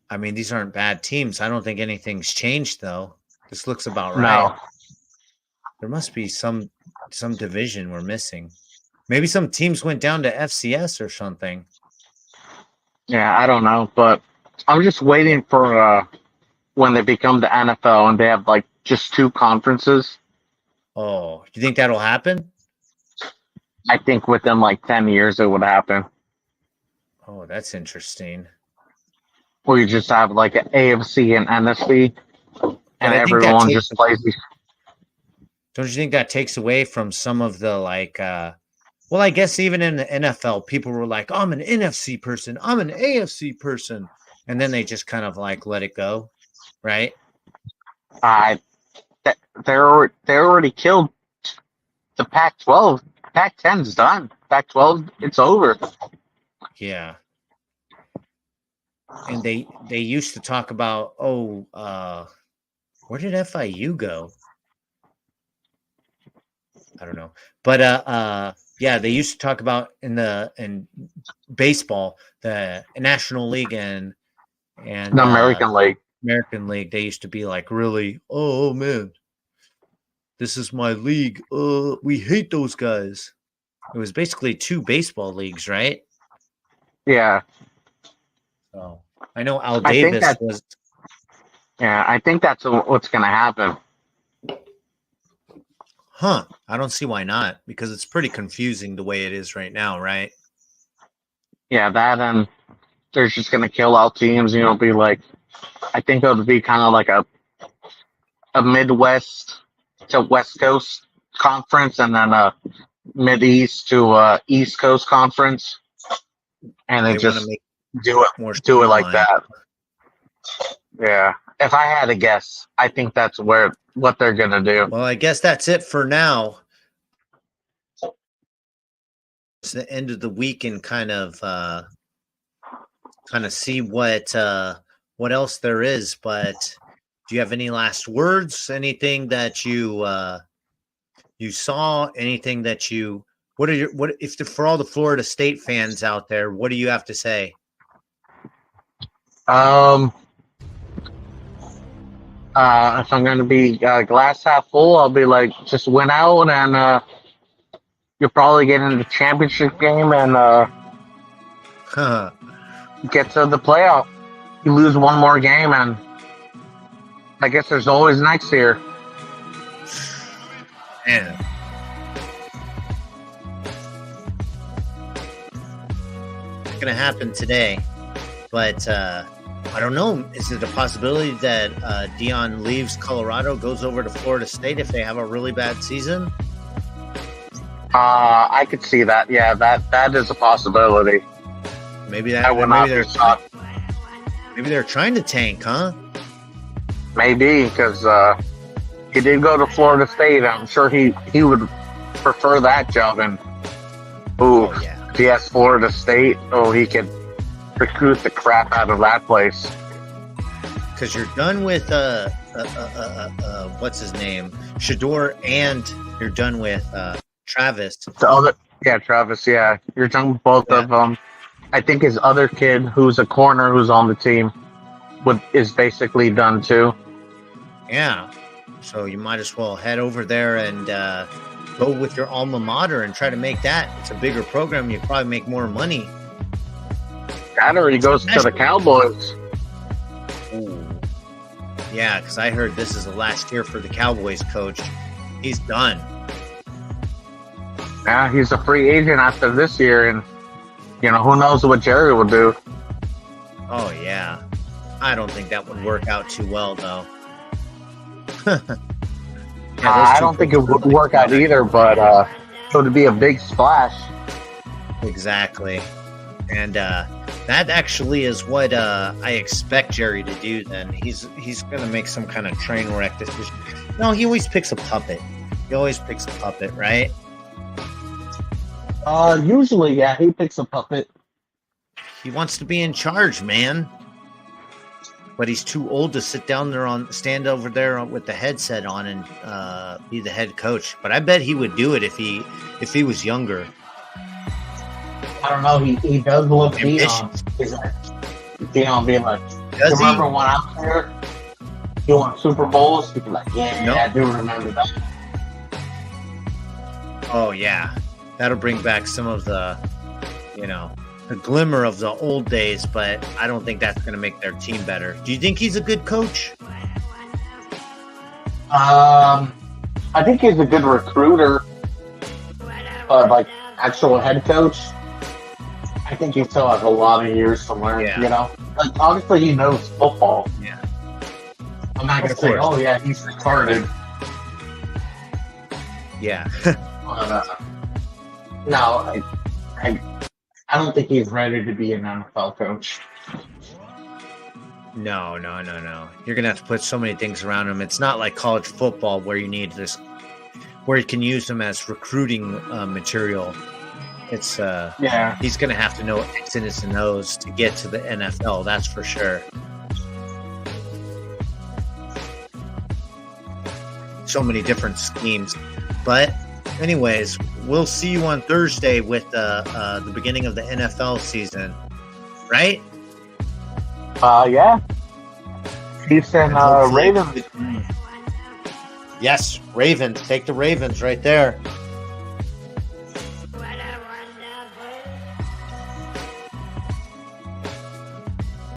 I mean, these aren't bad teams. I don't think anything's changed, though. This looks about right. No. There must be some division we're missing. Maybe some teams went down to FCS or something. Yeah, I don't know, but I'm just waiting for when they become the NFL and they have like just 2 conferences. Oh, you think that'll happen? I think within like 10 years it would happen. Oh, that's interesting. Where you just have like an AFC and NFC, and everyone just plays these. Don't you think that takes away from some of the like? Well, I guess even in the NFL, people were like, "I'm an NFC person. I'm an AFC person," and then they just kind of like let it go, right? They already killed the Pac-12. Pac-10's done. Pac-12, it's over. Yeah. And they used to talk about, where did FIU go? I don't know. But yeah, they used to talk about in baseball, the National League and the American League. American League, they used to be like really, oh man, this is my league. We hate those guys. It was basically 2 baseball leagues, right? Yeah. So I know Al Davis was. Yeah, I think that's what's going to happen. Huh. I don't see why not, because it's pretty confusing the way it is right now, right? Yeah, that and they're just going to kill out teams. You know, be like, I think it would be kind of like a Midwest to West Coast conference, and then a Mid-East to East Coast conference, and they They want to just make do it more do it like streamlined. that. Yeah. If I had to guess, I think that's what they're gonna do. Well, I guess that's it for now. It's the end of the week and kind of see what else there is. But do you have any last words? Anything that you saw? Anything that you what if for all the Florida State fans out there? What do you have to say? If I'm going to be glass half full, I'll be like, just win out, and you'll probably get into the championship game and get to the playoff. You lose one more game, and I guess there's always next year. Man. It's going to happen today, but I don't know. Is it a possibility that Deion leaves Colorado, goes over to Florida State if they have a really bad season? I could see that. Yeah, that is a possibility. Maybe that. Maybe they're trying to tank, huh? Maybe, because he did go to Florida State. I'm sure he would prefer that job. And if he has Florida State, he could recruit the crap out of that place. Because you're done with what's his name, Shador, and you're done with Travis. Travis. Yeah, you're done with both of them. I think his other kid, who's a corner, who's on the team, is basically done too. Yeah, so you might as well head over there and go with your alma mater and try to make that. It's a bigger program. You probably make more money. That or he goes to the Cowboys. Ooh. Yeah, because I heard this is the last year for the Cowboys coach. He's done. Yeah, he's a free agent after this year, and who knows what Jerry will do. Oh yeah, I don't think that would work out too well though. I don't think it would work out either, but it would be a big splash. Exactly. And that actually is what I expect Jerry to do then. He's going to make some kind of train wreck decision. No, he always picks a puppet. He always picks a puppet, right? Usually, yeah, he picks a puppet. He wants to be in charge, man. But he's too old to stand over there with the headset on and be the head coach. But I bet he would do it if he was younger. I don't know. He does look Deion. He's like Deion being like, remember when I was there? You won Super Bowls? He'd be like, I do remember that. Oh yeah, that'll bring back some of the, the glimmer of the old days. But I don't think that's going to make their team better. Do you think he's a good coach? I think he's a good recruiter, but like actual head coach, I think he still has a lot of years to learn. Yeah. Like obviously he knows football. Yeah. I'm not gonna say, oh yeah, he's retarded. Yeah. No, I don't think he's ready to be an NFL coach. No. You're gonna have to put so many things around him. It's not like college football where you need this, where you can use them as recruiting material. It's he's gonna have to know X's and O's to get to the NFL. That's for sure. So many different schemes, but anyways, we'll see you on Thursday with the beginning of the NFL season, right? Yeah. Chiefs and Ravens. Yes, Ravens. Take the Ravens right there.